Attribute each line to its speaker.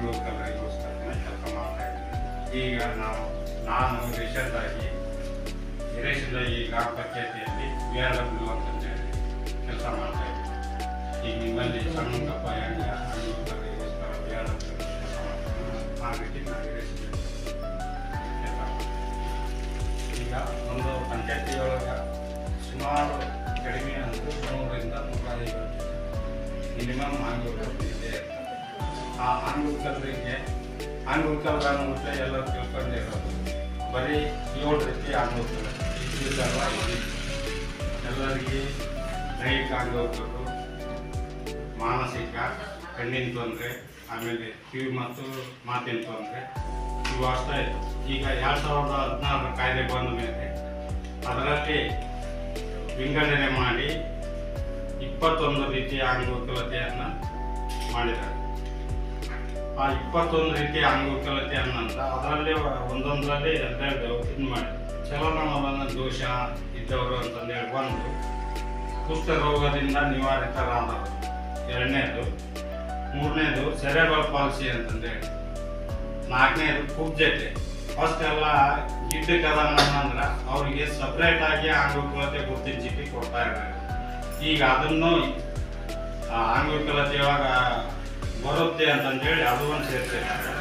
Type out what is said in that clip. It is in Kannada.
Speaker 1: ಅಂಗವಿಕಲರಿಗೋಸ್ಕರ ಕೆಲಸ ಮಾಡ್ತಾ ಇದ್ದೀವಿ. ಈಗ ನಾನು ರೀಸೆಂಟಾಗಿ ಈ ಗ್ರಾಮ ಪಂಚಾಯತಿಯಲ್ಲಿ VRW ಅಂತಂದೇಳಿ ಕೆಲಸ ಮಾಡ್ತಾ ಇದ್ದೀನಿ. ಈಗ ನಿಮ್ಮಲ್ಲಿ ಸಣ್ಣಪ್ಪ ಹೆಂಗೆ ಅಂಗವಿಕಲರಿಗೋಸ್ಕರ VRW ಕೆಲಸ ಮಾಡ್ತೀನಿ ಆ ರೀತಿ ನಾನು ಕೆಲಸ ಮಾಡ್ತೀನಿ. ಈಗ ಒಂದು ಪಂಚಾಯತಿಯೊಳಗೆ ಸುಮಾರು ಕಡಿಮೆ ಅಂದರೆ 100ರಿಂದ 150 ಮಿನಿಮಮ್ ಅಂಗವಿಕಲರು ಇದೆ. ಆ ಅಂಗವಿಕಲರಿಗೆ ಅಂಗವಿಕಲರ ಅನ್ನುತ್ತೆ ಎಲ್ಲರೂ ತಿಳ್ಕೊಂಡಿರೋದು ಬರೀ 7 ರೀತಿ ಅಂಗವಿಕಲರು ಎಲ್ಲರಿಗೆ ದೈಹಿಕ ಅಂಗವಿಕಲರು, ಮಾನಸಿಕ, ಕಣ್ಣಿನ ತೊಂದರೆ, ಆಮೇಲೆ ಕಿವಿ ಮತ್ತು ಮಾತಿನ ತೊಂದರೆ ಇವು ಅಷ್ಟೇ. ಈಗ 2016 ಕಾಯ್ದೆ ಬಂದ ಮೇಲೆ ಅದರಲ್ಲಿ ವಿಂಗಡಣೆ ಮಾಡಿ 21 ರೀತಿಯ ಅಂಗವಿಕಲತೆಯನ್ನು ಮಾಡಿದ್ದಾರೆ. ಆ 21 ರೀತಿಯ ಅಂಗವಿಕಲತೆಯನ್ನು ಅದರಲ್ಲಿ ಒಂದೊಂದರಲ್ಲಿ 2 ಇದು ಮಾಡಿದ್ದಾರೆ. ಚಲನವಲನ ದೋಷ ಇದ್ದವರು ಅಂತಂದೇಳಿ ಒಂದು, ಕುಷ್ಠರೋಗದಿಂದ ನಿವಾರಿತರಾದವರು 2ನೇದು, 3ನೇದು ಸೆರೆಬ್ರಲ್ ಪಾಲ್ಸಿ ಅಂತಂದೇಳಿ, 4ನೇದು ಕುಬ್ಜತೆ. ಫಸ್ಟ್ ಎಲ್ಲ ಗಿಡ್ಡಕದಂದ್ರೆ ಅವರಿಗೆ ಸಪ್ರೇಟ್ ಆಗಿ ಅಂಗವಿಕಲತೆ ಗುರುತಿನ ಚೀಟಿ ಕೊಡ್ತಾ ಇದ್ದಾರೆ. ಈಗ ಅದನ್ನು ಅಂಗವಿಕಲತೆ ಯಾವಾಗ ಬರುತ್ತೆ ಅಂತಂದೇಳಿ ಅದು ಒಂದು ಸೇರಿಸಿದ್ದಾರೆ.